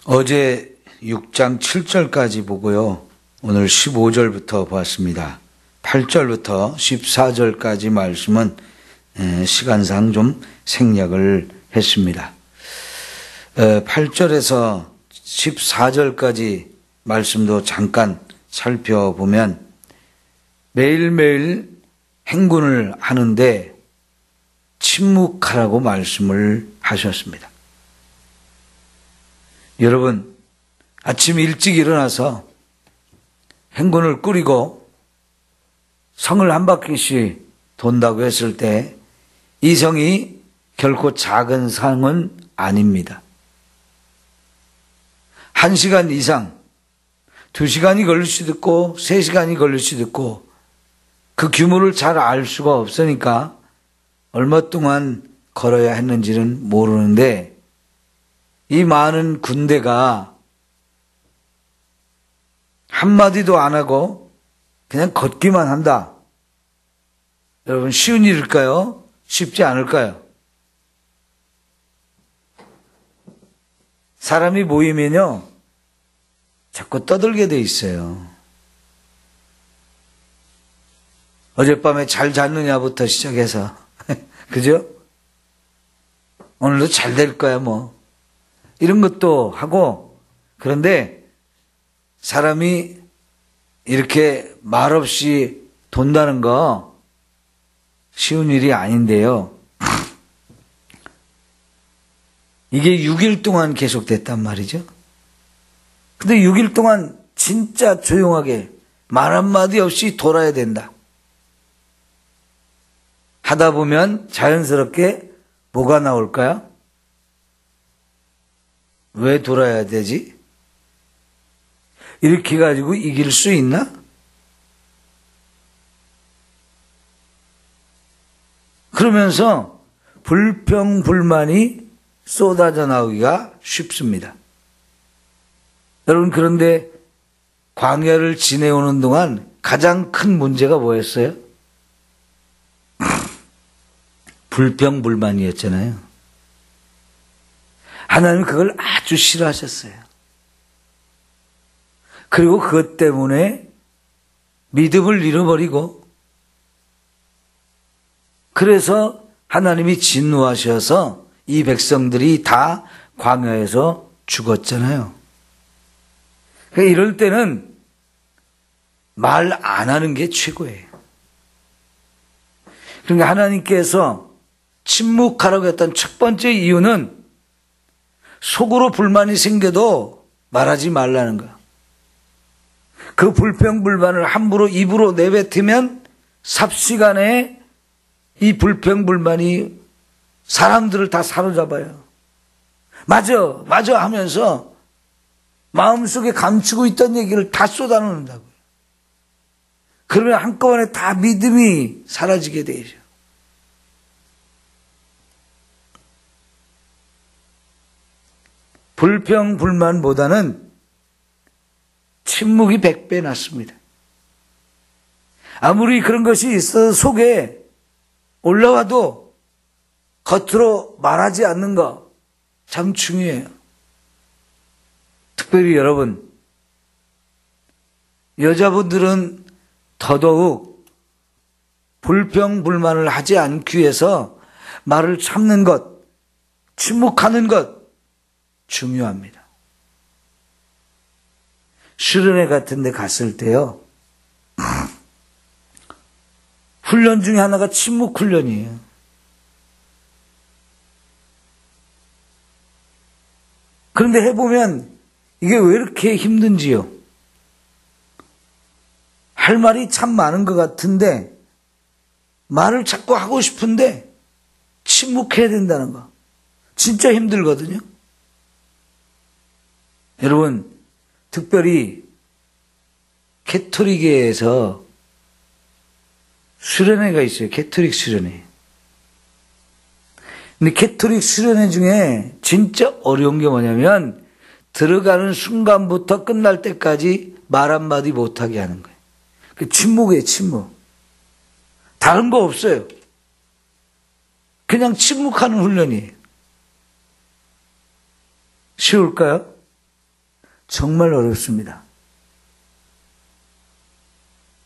어제 6장 7절까지 보고요. 오늘 15절부터 보았습니다. 8절부터 14절까지 말씀은 시간상 좀 생략을 했습니다. 8절에서 14절까지 말씀도 잠깐 살펴보면 매일매일 행군을 하는데 침묵하라고 말씀을 하셨습니다. 여러분, 아침 일찍 일어나서 행군을 꾸리고 성을 한 바퀴씩 돈다고 했을 때 이 성이 결코 작은 성은 아닙니다. 1시간 이상, 2시간이 걸릴 수도 있고 3시간이 걸릴 수도 있고 그 규모를 잘 알 수가 없으니까 얼마 동안 걸어야 했는지는 모르는데 이 많은 군대가 한마디도 안 하고 그냥 걷기만 한다. 여러분, 쉬운 일일까요? 쉽지 않을까요? 사람이 모이면요, 자꾸 떠들게 돼 있어요. 어젯밤에 잘 잤느냐부터 시작해서 그죠? 오늘도 잘 될 거야 뭐 이런 것도 하고. 그런데 사람이 이렇게 말없이 돈다는 거 쉬운 일이 아닌데요. 이게 6일 동안 계속됐단 말이죠. 근데 6일 동안 진짜 조용하게 말 한마디 없이 돌아야 된다. 하다 보면 자연스럽게 뭐가 나올까요? 왜 돌아야 되지? 이렇게 가지고 이길 수 있나? 그러면서 불평불만이 쏟아져 나오기가 쉽습니다. 여러분, 그런데 광야를 지내오는 동안 가장 큰 문제가 뭐였어요? 불평불만이었잖아요. 하나님은 그걸 아주 싫어하셨어요. 그리고 그것 때문에 믿음을 잃어버리고, 그래서 하나님이 진노하셔서 이 백성들이 다 광야에서 죽었잖아요. 그러니까 이럴 때는 말 안 하는 게 최고예요. 그러니까 하나님께서 침묵하라고 했던 첫 번째 이유는 속으로 불만이 생겨도 말하지 말라는 거야. 그 불평불만을 함부로 입으로 내뱉으면 삽시간에 이 불평불만이 사람들을 다 사로잡아요. 맞아, 맞아 하면서 마음속에 감추고 있던 얘기를 다 쏟아놓는다고요. 그러면 한꺼번에 다 믿음이 사라지게 되죠. 불평불만보다는 침묵이 100배 낫습니다. 아무리 그런 것이 있어서 속에 올라와도 겉으로 말하지 않는 거 참 중요해요. 특별히 여러분, 여자분들은 더더욱 불평불만을 하지 않기 위해서 말을 참는 것, 침묵하는 것 중요합니다. 수련회 같은 데 갔을 때요, 훈련 중에 하나가 침묵 훈련이에요. 그런데 해보면 이게 왜 이렇게 힘든지요. 할 말이 참 많은 것 같은데 말을 자꾸 하고 싶은데 침묵해야 된다는 거 진짜 힘들거든요. 여러분, 특별히 캐토릭에서 수련회가 있어요. 캐토릭 수련회. 근데 캐토릭 수련회 중에 진짜 어려운 게 뭐냐면 들어가는 순간부터 끝날 때까지 말 한마디 못하게 하는 거예요. 그 침묵이에요, 침묵. 다른 거 없어요. 그냥 침묵하는 훈련이에요. 쉬울까요? 정말 어렵습니다.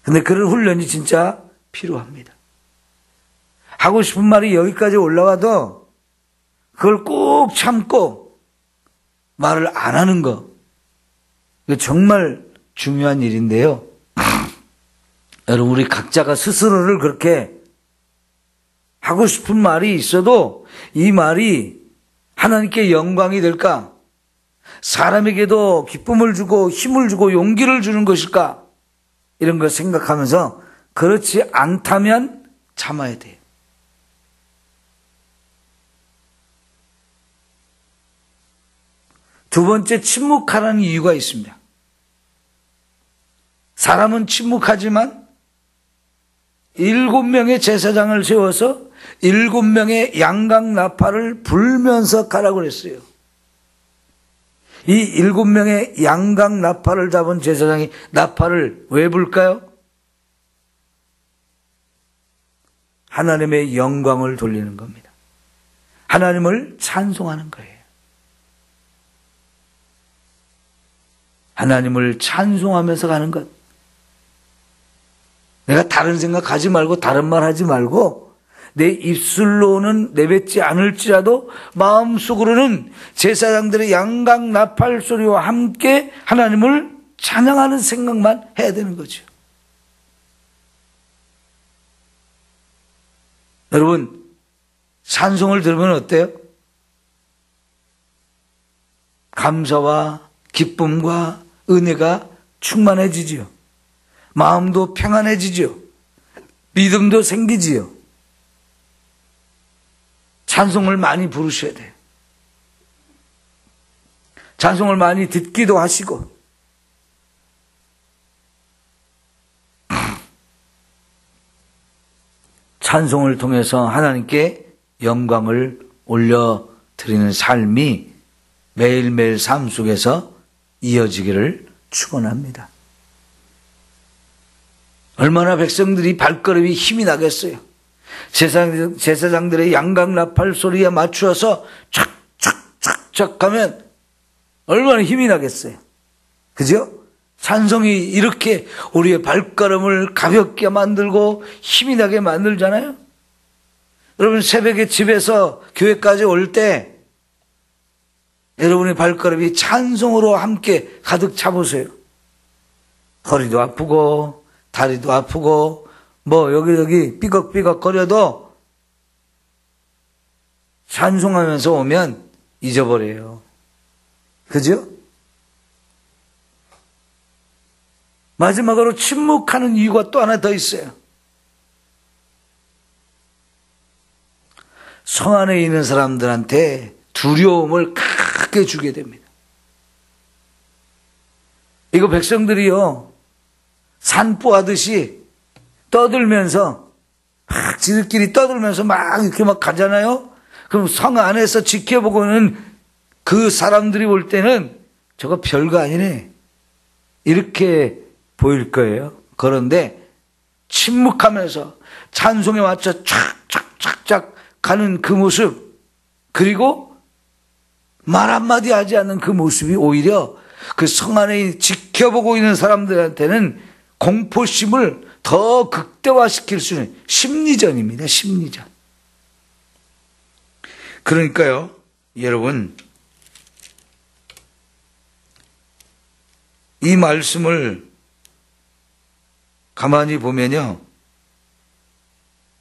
근데 그런 훈련이 진짜 필요합니다. 하고 싶은 말이 여기까지 올라와도 그걸 꼭 참고 말을 안 하는 거. 이거 정말 중요한 일인데요. 여러분, 우리 각자가 스스로를 그렇게 하고 싶은 말이 있어도 이 말이 하나님께 영광이 될까? 사람에게도 기쁨을 주고 힘을 주고 용기를 주는 것일까? 이런 걸 생각하면서 그렇지 않다면 참아야 돼요. 두 번째, 침묵하라는 이유가 있습니다. 사람은 침묵하지만 7명의 제사장을 세워서 7명의 양각 나팔을 불면서 가라고 그랬어요. 이 7명의 양각 나팔을 잡은 제사장이 나팔을 왜 불까요? 하나님의 영광을 돌리는 겁니다. 하나님을 찬송하는 거예요. 하나님을 찬송하면서 가는 것. 내가 다른 생각하지 말고 다른 말 하지 말고 내 입술로는 내뱉지 않을지라도 마음속으로는 제사장들의 양각 나팔 소리와 함께 하나님을 찬양하는 생각만 해야 되는 거죠. 여러분, 찬송을 들으면 어때요? 감사와 기쁨과 은혜가 충만해지지요. 마음도 평안해지지요. 믿음도 생기지요. 찬송을 많이 부르셔야 돼요. 찬송을 많이 듣기도 하시고. 찬송을 통해서 하나님께 영광을 올려드리는 삶이 매일매일 삶 속에서 이어지기를 축원합니다. 얼마나 백성들이 발걸음이 힘이 나겠어요. 제사장들의 양각 나팔 소리에 맞추어서 착착착착 하면 얼마나 힘이 나겠어요. 그죠? 찬송이 이렇게 우리의 발걸음을 가볍게 만들고 힘이 나게 만들잖아요. 여러분, 새벽에 집에서 교회까지 올 때 여러분의 발걸음이 찬송으로 함께 가득 차보세요. 허리도 아프고 다리도 아프고 뭐 여기저기 삐걱삐걱 거려도 찬송하면서 오면 잊어버려요. 그죠? 마지막으로 침묵하는 이유가 또 하나 더 있어요. 성 안에 있는 사람들한테 두려움을 크게 주게 됩니다. 이거 백성들이요, 산보하듯이 떠들면서 막 지들끼리 떠들면서 막 이렇게 막 가잖아요. 그럼 성 안에서 지켜보고는 그 사람들이 볼 때는 저거 별거 아니네 이렇게 보일 거예요. 그런데 침묵하면서 찬송에 맞춰 착착착착 가는 그 모습, 그리고 말 한마디 하지 않는 그 모습이 오히려 그 성 안에 지켜보고 있는 사람들한테는 공포심을 더 극대화시킬 수 있는 심리전입니다. 심리전. 그러니까요, 여러분, 이 말씀을 가만히 보면요,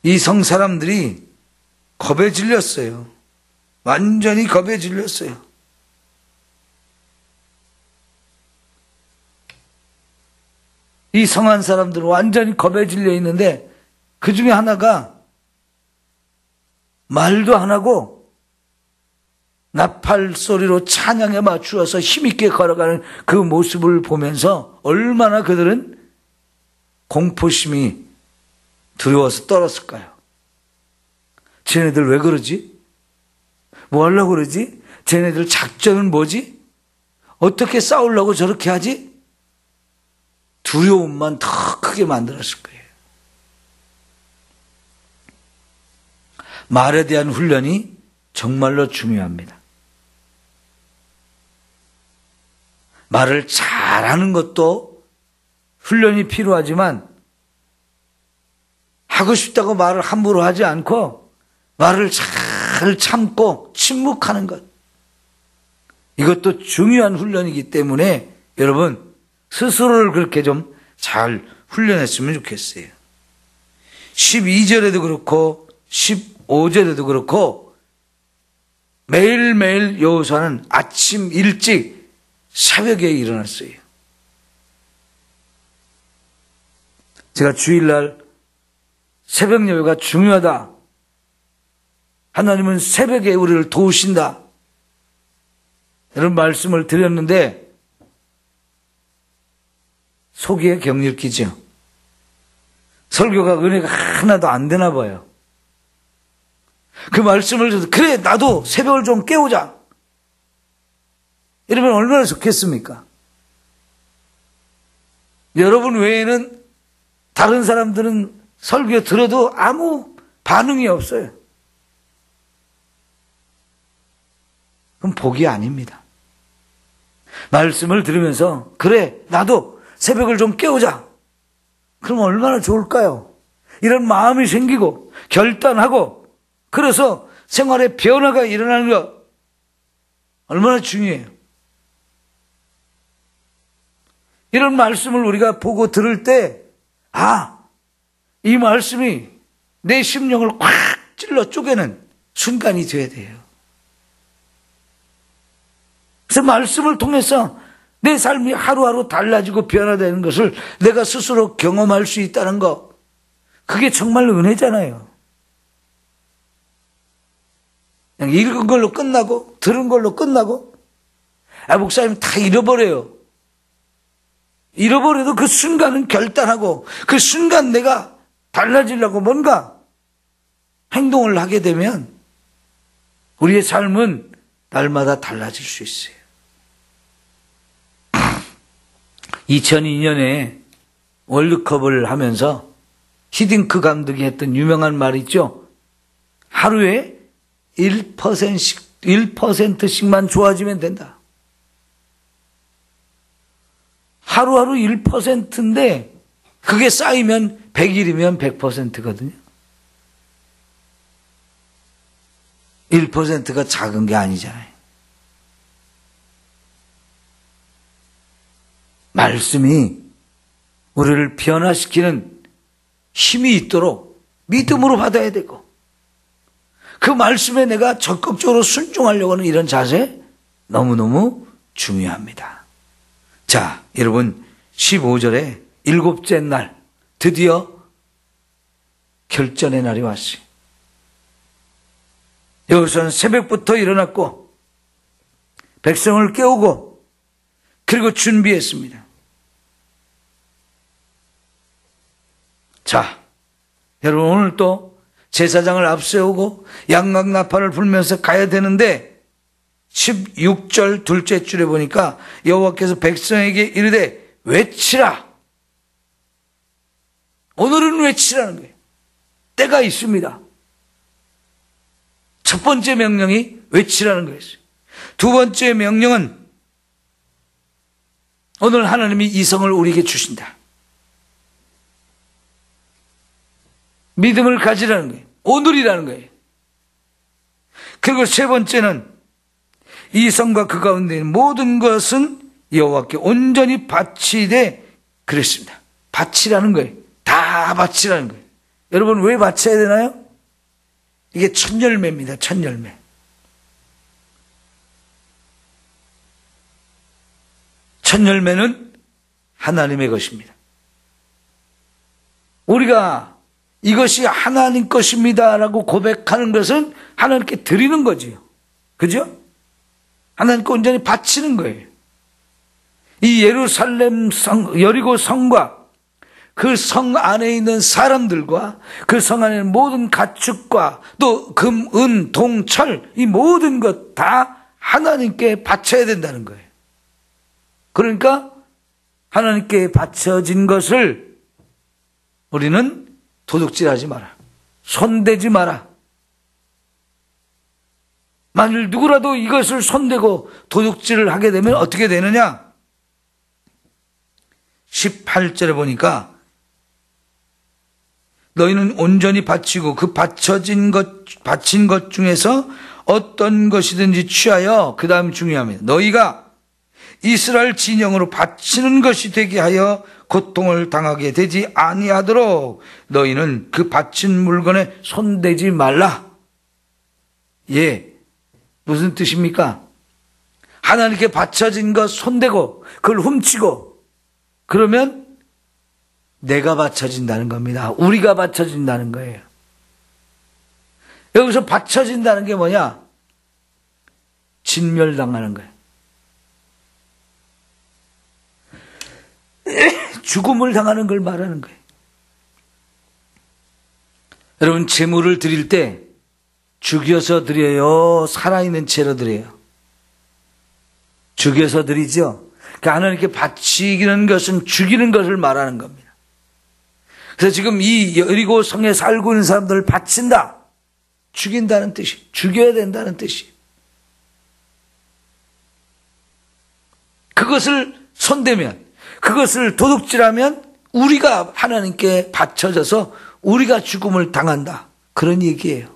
이 성 사람들이 겁에 질렸어요. 완전히 겁에 질렸어요. 이 성한 사람들은 완전히 겁에 질려 있는데 그 중에 하나가 말도 안 하고 나팔 소리로 찬양에 맞추어서 힘있게 걸어가는 그 모습을 보면서 얼마나 그들은 공포심이 두려워서 떨었을까요? 쟤네들 왜 그러지? 뭐 하려고 그러지? 쟤네들 작전은 뭐지? 어떻게 싸우려고 저렇게 하지? 두려움만 더 크게 만들었을 거예요. 말에 대한 훈련이 정말로 중요합니다. 말을 잘하는 것도 훈련이 필요하지만 하고 싶다고 말을 함부로 하지 않고 말을 잘 참고 침묵하는 것. 이것도 중요한 훈련이기 때문에 여러분 스스로를 그렇게 좀 잘 훈련했으면 좋겠어요. 12절에도 그렇고 15절에도 그렇고 매일매일 여호수아는 아침 일찍 새벽에 일어났어요. 제가 주일날 새벽 예배가 중요하다. 하나님은 새벽에 우리를 도우신다. 이런 말씀을 드렸는데 속에 경륜 끼죠. 설교가 은혜가 하나도 안 되나 봐요. 그 말씀을 들어서 그래 나도 새벽을 좀 깨우자. 이러면 얼마나 좋겠습니까? 여러분 외에는 다른 사람들은 설교 들어도 아무 반응이 없어요. 그럼 복이 아닙니다. 말씀을 들으면서 그래 나도 새벽을 좀 깨우자. 그럼 얼마나 좋을까요? 이런 마음이 생기고 결단하고 그래서 생활에 변화가 일어나는 것 얼마나 중요해요. 이런 말씀을 우리가 보고 들을 때 이 말씀이 내 심령을 꽉 찔러 쪼개는 순간이 돼야 돼요. 그래서 말씀을 통해서 내 삶이 하루하루 달라지고 변화되는 것을 내가 스스로 경험할 수 있다는 것, 그게 정말 은혜잖아요. 그냥 읽은 걸로 끝나고 들은 걸로 끝나고 목사님 다 잃어버려요. 잃어버려도 그 순간은 결단하고 그 순간 내가 달라지려고 뭔가 행동을 하게 되면 우리의 삶은 날마다 달라질 수 있어요. 2002년에 월드컵을 하면서 히딩크 감독이 했던 유명한 말이 있죠. 하루에 1%씩만 좋아지면 된다. 하루하루 1%인데 그게 쌓이면 100일이면 100%거든요. 1%가 작은 게 아니잖아요. 말씀이 우리를 변화시키는 힘이 있도록 믿음으로 받아야 되고 그 말씀에 내가 적극적으로 순종하려고 하는 이런 자세 너무너무 중요합니다. 자, 여러분 15절에 일곱째 날 드디어 결전의 날이 왔어요. 여기서는 새벽부터 일어났고 백성을 깨우고 그리고 준비했습니다. 자, 여러분 오늘 또 제사장을 앞세우고 양각나팔을 불면서 가야 되는데 16절 둘째 줄에 보니까 여호와께서 백성에게 이르되 외치라. 오늘은 외치라는 거예요. 때가 있습니다. 첫 번째 명령이 외치라는 거였어요. 두 번째 명령은 오늘 하나님이 이성을 우리에게 주신다. 믿음을 가지라는 거예요. 오늘이라는 거예요. 그리고 세 번째는 이 성과 그 가운데 있는 모든 것은 여호와께 온전히 바치되 그랬습니다. 바치라는 거예요. 다 바치라는 거예요. 여러분 왜 바쳐야 되나요? 이게 첫 열매입니다. 첫 열매. 첫 열매는 하나님의 것입니다. 우리가 이것이 하나님 것입니다라고 고백하는 것은 하나님께 드리는 거지요. 그죠? 하나님께 온전히 바치는 거예요. 이 예루살렘 성, 여리고 성과 그 성 안에 있는 사람들과 그 성 안에 있는 모든 가축과 또 금, 은, 동, 철 이 모든 것 다 하나님께 바쳐야 된다는 거예요. 그러니까 하나님께 바쳐진 것을 우리는 도둑질하지 마라. 손대지 마라. 만일 누구라도 이것을 손대고 도둑질을 하게 되면 어떻게 되느냐? 18절에 보니까 너희는 온전히 바치고 그 바친 것 중에서 어떤 것이든지 취하여, 그 다음 중요합니다. 너희가 이스라엘 진영으로 바치는 것이 되게 하여 고통을 당하게 되지 아니하도록 너희는 그 바친 물건에 손대지 말라. 예, 무슨 뜻입니까? 하나님께 바쳐진 것 손대고 그걸 훔치고 그러면 내가 바쳐진다는 겁니다. 우리가 바쳐진다는 거예요. 여기서 바쳐진다는 게 뭐냐? 진멸당하는 거예요. 죽음을 당하는 걸 말하는 거예요. 여러분, 제물을 드릴 때 죽여서 드려요? 살아있는 채로 드려요? 죽여서 드리죠? 그러니까 하나님께 바치는 것은 죽이는 것을 말하는 겁니다. 그래서 지금 이 여리고 성에 살고 있는 사람들을 바친다. 죽인다는 뜻이, 죽여야 된다는 뜻이. 그것을 손대면, 그것을 도둑질하면 우리가 하나님께 바쳐져서 우리가 죽음을 당한다. 그런 얘기예요.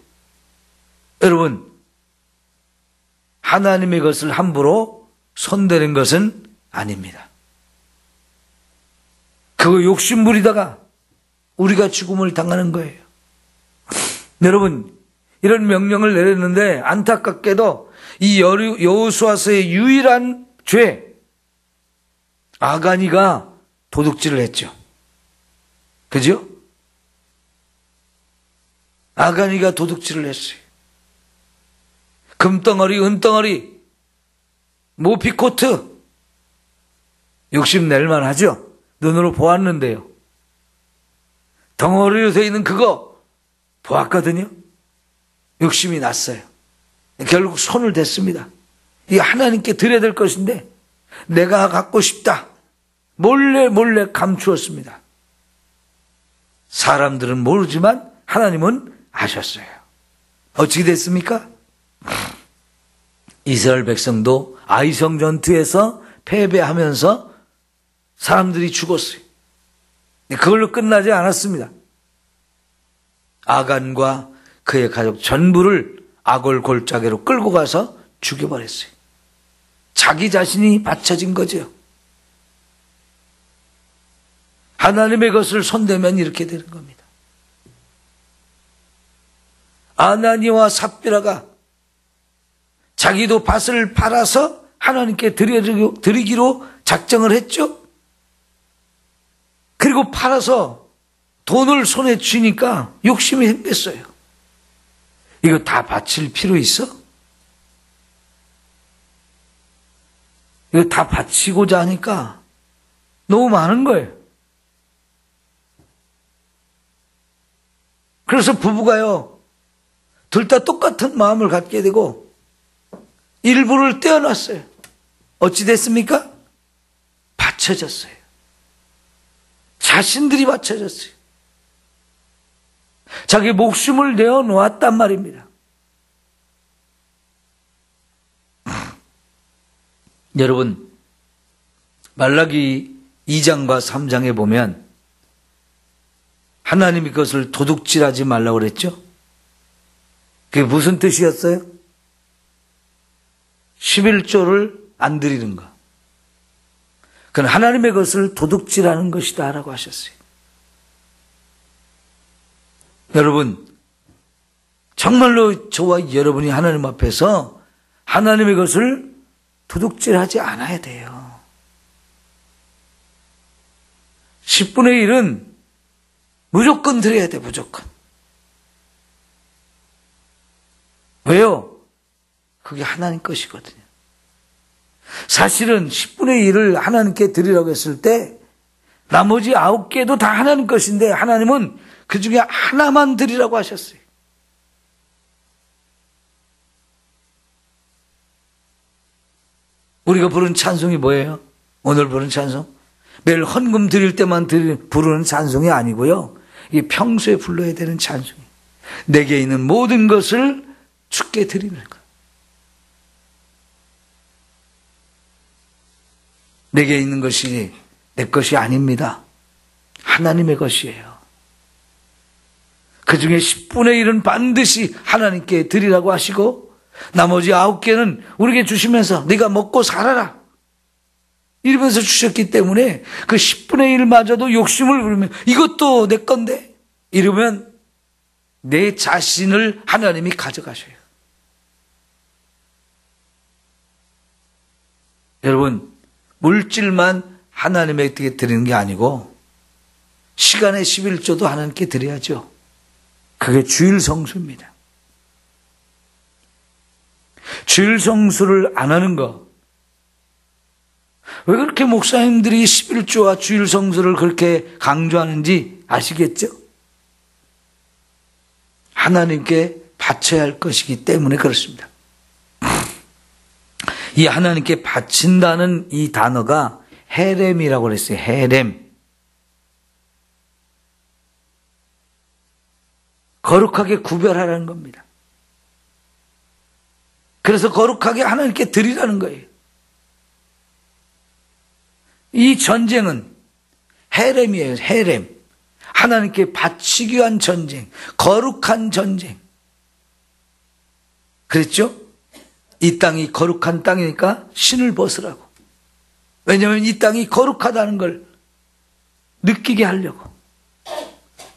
여러분, 하나님의 것을 함부로 손대는 것은 아닙니다. 그거 욕심부리다가 우리가 죽음을 당하는 거예요. 여러분, 이런 명령을 내렸는데 안타깝게도 이 여호수아서의 유일한 죄, 아간이가 도둑질을 했죠. 그죠? 아간이가 도둑질을 했어요. 금덩어리, 은덩어리, 모피코트, 욕심낼만 하죠? 눈으로 보았는데요. 덩어리로 되어 있는 그거 보았거든요. 욕심이 났어요. 결국 손을 댔습니다. 이게 하나님께 드려야 될 것인데 내가 갖고 싶다. 몰래 감추었습니다. 사람들은 모르지만 하나님은 아셨어요. 어떻게 됐습니까? 이스라엘 백성도 아이성 전투에서 패배하면서 사람들이 죽었어요. 그걸로 끝나지 않았습니다. 아간과 그의 가족 전부를 아골 골짜기로 끌고 가서 죽여버렸어요. 자기 자신이 바쳐진 거죠. 하나님의 것을 손대면 이렇게 되는 겁니다. 아나니와 삽비라가 자기도 밭을 팔아서 하나님께 드리기로 작정을 했죠. 그리고 팔아서 돈을 손에 쥐니까 욕심이 생겼어요. 이거 다 바칠 필요 있어? 이거 다 바치고자 하니까 너무 많은 거예요. 그래서 부부가요, 둘 다 똑같은 마음을 갖게 되고 일부를 떼어놨어요. 어찌 됐습니까? 바쳐졌어요. 자신들이 바쳐졌어요. 자기 목숨을 내어놓았단 말입니다. 여러분, 말라기 2장과 3장에 보면 하나님이 그것을 도둑질하지 말라고 그랬죠? 그게 무슨 뜻이었어요? 11조를 안 드리는 거. 그건 하나님의 것을 도둑질하는 것이다 라고 하셨어요. 여러분, 정말로 저와 여러분이 하나님 앞에서 하나님의 것을 도둑질하지 않아야 돼요. 10분의 1은 무조건 드려야 돼, 무조건. 왜요? 그게 하나님 것이거든요. 사실은 10분의 1을 하나님께 드리라고 했을 때 나머지 9개도 다 하나님 것인데 하나님은 그 중에 하나만 드리라고 하셨어요. 우리가 부른 찬송이 뭐예요? 오늘 부른 찬송? 매일 헌금 드릴 때만 부르는 찬송이 아니고요. 이게 평소에 불러야 되는 찬송이에요. 내게 있는 모든 것을 주께 드리는 거예요. 내게 있는 것이 내 것이 아닙니다. 하나님의 것이에요. 그 중에 10분의 1은 반드시 하나님께 드리라고 하시고 나머지 9개는 우리에게 주시면서 네가 먹고 살아라 이러면서 주셨기 때문에 그 10분의 1마저도 욕심을 부리면 이것도 내 건데 이러면 내 자신을 하나님이 가져가셔요. 여러분, 물질만 하나님에게 드리는 게 아니고 시간의 11조도 하나님께 드려야죠. 그게 주일 성수입니다. 주일 성수를 안 하는 거. 왜 그렇게 목사님들이 11조와 주일 성수를 그렇게 강조하는지 아시겠죠? 하나님께 바쳐야 할 것이기 때문에 그렇습니다. 이 하나님께 바친다는 이 단어가 헤렘이라고 그랬어요. 헤렘. 거룩하게 구별하라는 겁니다. 그래서 거룩하게 하나님께 드리라는 거예요. 이 전쟁은 헤렘이에요. 헤렘. 하나님께 바치기 위한 전쟁, 거룩한 전쟁. 그랬죠? 이 땅이 거룩한 땅이니까 신을 벗으라고. 왜냐하면 이 땅이 거룩하다는 걸 느끼게 하려고.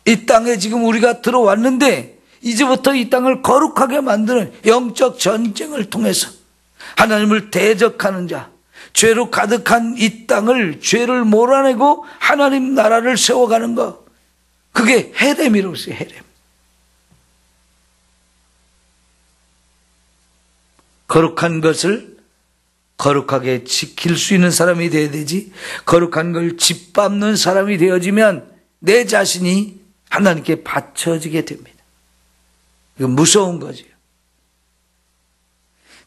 이 땅에 지금 우리가 들어왔는데 이제부터 이 땅을 거룩하게 만드는 영적 전쟁을 통해서 하나님을 대적하는 자, 죄로 가득한 이 땅을 죄를 몰아내고 하나님 나라를 세워가는 것, 그게 헤렘이라고 했어요. 헤렘. 거룩한 것을 거룩하게 지킬 수 있는 사람이 되어야 되지, 거룩한 걸 짓밟는 사람이 되어지면 내 자신이 하나님께 바쳐지게 됩니다. 이거 무서운 거죠.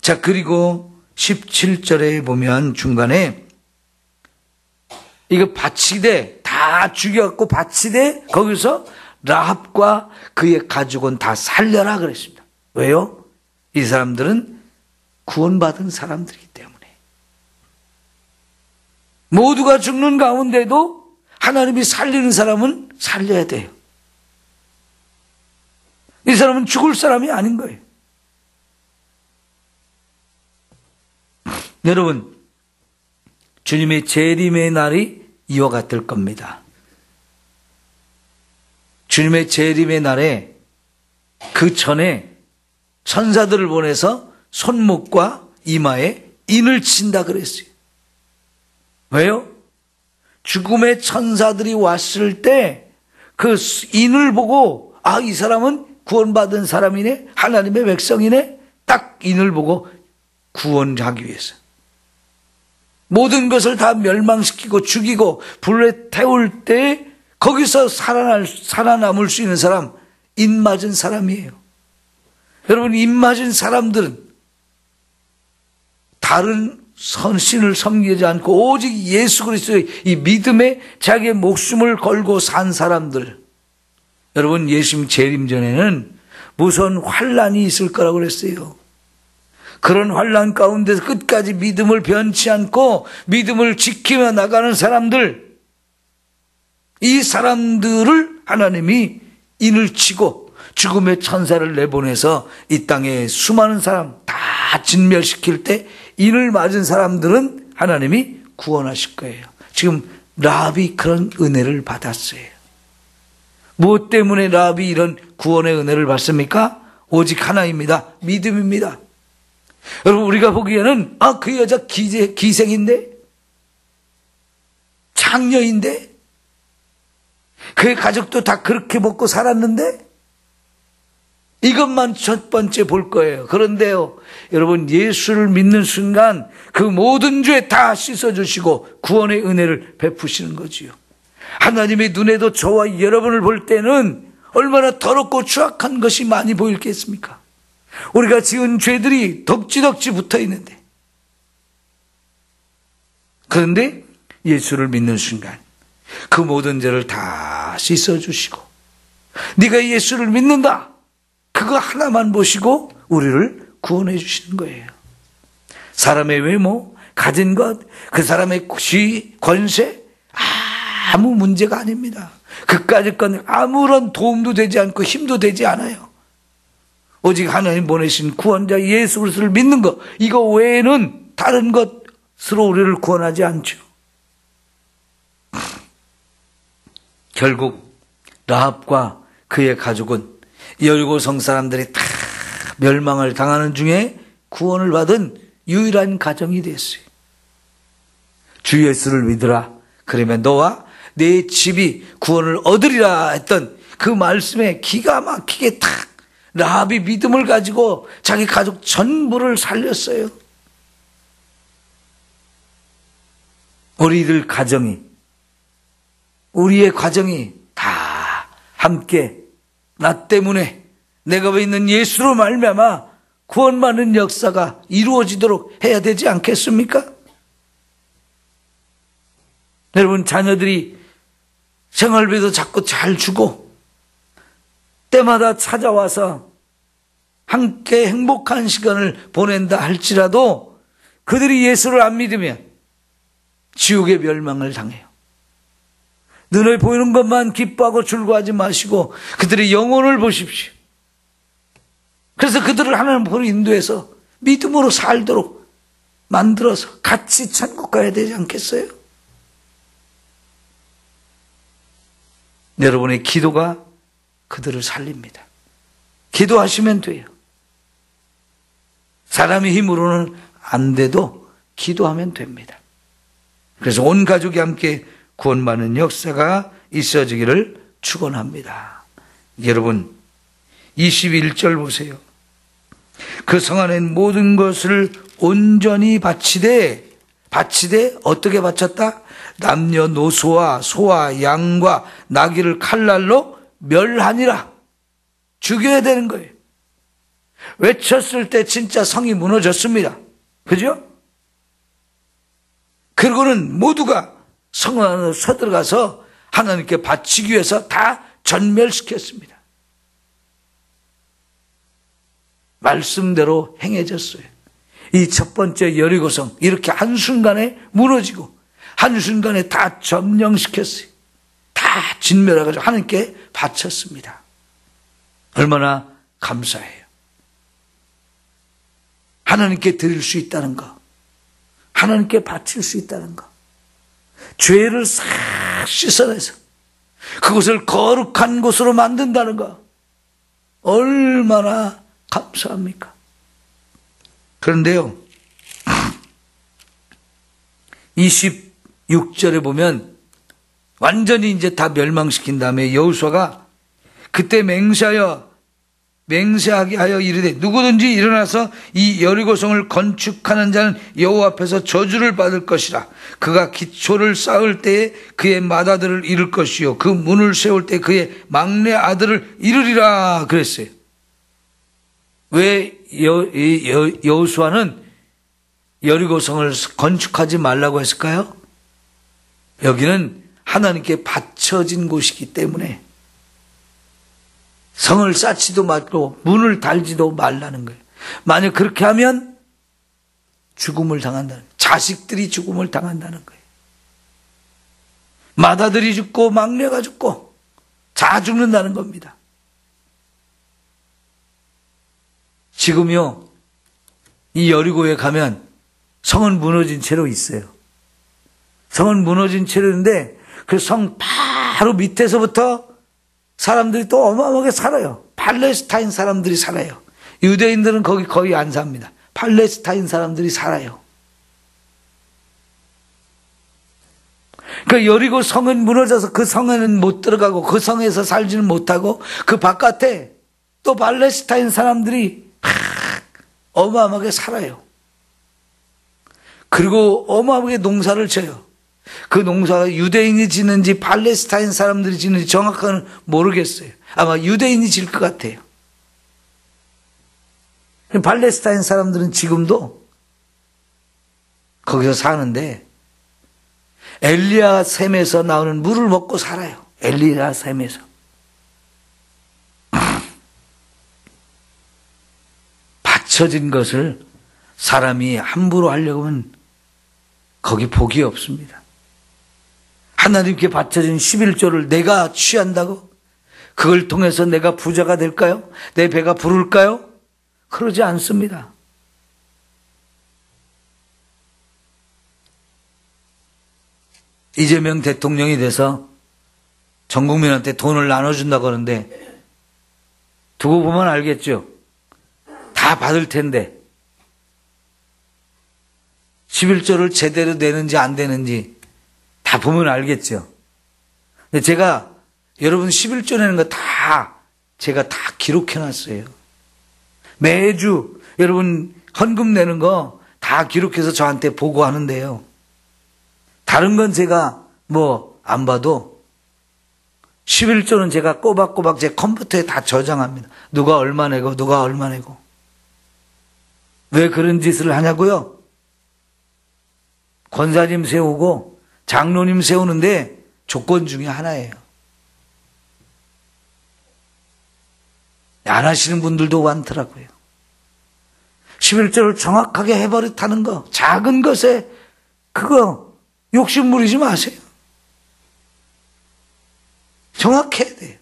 자, 그리고 17절에 보면 중간에 이거 바치되 다 죽여갖고 바치되 거기서 라합과 그의 가족은 다 살려라 그랬습니다. 왜요? 이 사람들은 구원받은 사람들이기 때문에. 모두가 죽는 가운데도 하나님이 살리는 사람은 살려야 돼요. 이 사람은 죽을 사람이 아닌 거예요. 여러분, 주님의 재림의 날이 이와 같을 겁니다. 주님의 재림의 날에 그 전에 천사들을 보내서 손목과 이마에 인을 친다 그랬어요. 왜요? 죽음의 천사들이 왔을 때 그 인을 보고 이 사람은 구원받은 사람이네, 하나님의 백성이네, 딱 인을 보고 구원하기 위해서 모든 것을 다 멸망시키고 죽이고 불에 태울 때 거기서 살아남을 수 있는 사람, 인 맞은 사람이에요. 여러분, 인 맞은 사람들은 다른 선신을 섬기지 않고 오직 예수 그리스도의 이 믿음에 자기의 목숨을 걸고 산 사람들. 여러분, 예수님 재림 전에는 무서운 환란이 있을 거라고 그랬어요. 그런 환란 가운데서 끝까지 믿음을 변치 않고 믿음을 지키며 나가는 사람들, 이 사람들을 하나님이 인을 치고 죽음의 천사를 내보내서 이 땅에 수많은 사람 다 진멸시킬 때 인을 맞은 사람들은 하나님이 구원하실 거예요. 지금 라합이 그런 은혜를 받았어요. 무엇 때문에 라합이 이런 구원의 은혜를 받습니까? 오직 하나입니다. 믿음입니다. 여러분, 우리가 보기에는 그 여자 기생인데, 창녀인데, 그의 가족도 다 그렇게 먹고 살았는데 이것만 첫 번째 볼 거예요. 그런데요, 여러분, 예수를 믿는 순간 그 모든 죄 다 씻어주시고 구원의 은혜를 베푸시는 거지요. 하나님의 눈에도 저와 여러분을 볼 때는 얼마나 더럽고 추악한 것이 많이 보이겠습니까? 우리가 지은 죄들이 덕지덕지 붙어 있는데, 그런데 예수를 믿는 순간 그 모든 죄를 다 씻어주시고, 네가 예수를 믿는다, 그거 하나만 보시고 우리를 구원해 주시는 거예요. 사람의 외모, 가진 것, 그 사람의 권세, 아무 문제가 아닙니다. 그까짓 건 아무런 도움도 되지 않고 힘도 되지 않아요. 오직 하나님 보내신 구원자 예수 그리스도를 믿는 것, 이거 외에는 다른 것으로 우리를 구원하지 않죠. 결국 라합과 그의 가족은 여리고성 사람들이 다 멸망을 당하는 중에 구원을 받은 유일한 가정이 됐어요. 주 예수를 믿으라. 그러면 너와 내 집이 구원을 얻으리라 했던 그 말씀에 기가 막히게 탁 라합이 믿음을 가지고 자기 가족 전부를 살렸어요. 우리의 가정이 다 함께 나 때문에 내가 믿는 예수로 말미암아 구원받는 역사가 이루어지도록 해야 되지 않겠습니까? 여러분, 자녀들이 생활비도 자꾸 잘 주고 때마다 찾아와서 함께 행복한 시간을 보낸다 할지라도 그들이 예수를 안 믿으면 지옥의 멸망을 당해요. 눈에 보이는 것만 기뻐하고 즐거워하지 마시고 그들의 영혼을 보십시오. 그래서 그들을 하나님으로 인도해서 믿음으로 살도록 만들어서 같이 천국 가야 되지 않겠어요? 여러분의 기도가 그들을 살립니다. 기도하시면 돼요. 사람의 힘으로는 안 돼도 기도하면 됩니다. 그래서 온 가족이 함께 구원받는 역사가 있어지기를 축원합니다. 여러분, 21절 보세요. 그 성 안엔 모든 것을 온전히 바치되 어떻게 바쳤다? 남녀노소와 소와 양과 나귀를 칼날로 멸하니라. 죽여야 되는 거예요. 외쳤을 때 진짜 성이 무너졌습니다. 그죠? 그리고는 모두가 성 안으로 서들어가서 하나님께 바치기 위해서 다 전멸시켰습니다. 말씀대로 행해졌어요. 이 첫 번째 여리고성 이렇게 한순간에 무너지고 한순간에 다 점령시켰어요. 다 진멸해가지고 하나님께 바쳤습니다. 얼마나 감사해요. 하나님께 드릴 수 있다는 거, 하나님께 바칠 수 있다는 거, 죄를 싹 씻어내서 그곳을 거룩한 곳으로 만든다는 거, 얼마나 감사합니까? 그런데요, 26절에 보면 완전히 이제 다 멸망시킨 다음에 여호수아가 그때 맹세하게 하여 이르되 누구든지 일어나서 이 여리고성을 건축하는 자는 여호와 앞에서 저주를 받을 것이라. 그가 기초를 쌓을 때에 그의 맏아들을 잃을 것이요 그 문을 세울 때 그의 막내 아들을 잃으리라 그랬어요. 왜 여호수아는 여리고성을 건축하지 말라고 했을까요? 여기는 하나님께 바쳐진 곳이기 때문에 성을 쌓지도 말고 문을 달지도 말라는 거예요. 만약 그렇게 하면 죽음을 당한다는, 자식들이 죽음을 당한다는 거예요. 맏아들이 죽고 막내가 죽고 다 죽는다는 겁니다. 지금요, 이 여리고에 가면 성은 무너진 채로 있어요. 성은 무너진 채로 있는데 그 성 바로 밑에서부터 사람들이 또 어마어마하게 살아요. 팔레스타인 사람들이 살아요. 유대인들은 거기 거의 안 삽니다. 팔레스타인 사람들이 살아요. 그 여리고 성은 무너져서 그 성에는 못 들어가고 그 성에서 살지는 못하고 그 바깥에 또 팔레스타인 사람들이 어마어마하게 살아요. 그리고 어마어마하게 농사를 쳐요. 그 농사가 유대인이 짓는지 팔레스타인 사람들이 짓는지 정확하게는 모르겠어요. 아마 유대인이 질 것 같아요. 팔레스타인 사람들은 지금도 거기서 사는데 엘리야 샘에서 나오는 물을 먹고 살아요. 엘리야 샘에서. 바쳐진 것을 사람이 함부로 하려고 하면 거기 복이 없습니다. 하나님께 바쳐진 11조를 내가 취한다고? 그걸 통해서 내가 부자가 될까요? 내 배가 부를까요? 그러지 않습니다. 이재명 대통령이 돼서 전 국민한테 돈을 나눠준다고 하는데 두고 보면 알겠죠. 다 받을 텐데 11조를 제대로 내는지 안 되는지 다 보면 알겠죠. 근데 제가 여러분 11조 내는 거 제가 다 기록해놨어요. 매주 여러분 헌금 내는 거 다 기록해서 저한테 보고하는데요. 다른 건 제가 안 봐도 11조는 제가 꼬박꼬박 제 컴퓨터에 다 저장합니다. 누가 얼마 내고 누가 얼마 내고. 왜 그런 짓을 하냐고요? 권사님 세우고 장로님 세우는데 조건 중에 하나예요. 안 하시는 분들도 많더라고요. 11조를 정확하게 해버릇하는 거, 작은 것에 그거 욕심 부리지 마세요. 정확해야 돼요.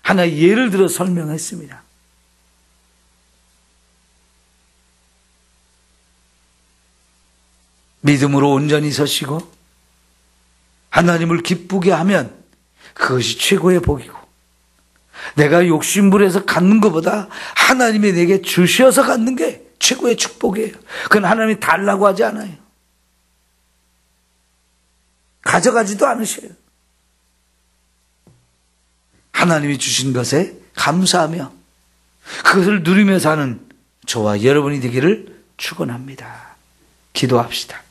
하나 예를 들어 설명했습니다. 믿음으로 온전히 서시고 하나님을 기쁘게 하면 그것이 최고의 복이고, 내가 욕심부려서 갖는 것보다 하나님이 내게 주셔서 갖는 게 최고의 축복이에요. 그건 하나님이 달라고 하지 않아요. 가져가지도 않으셔요. 하나님이 주신 것에 감사하며 그것을 누리며 사는 저와 여러분이 되기를 축원합니다. 기도합시다.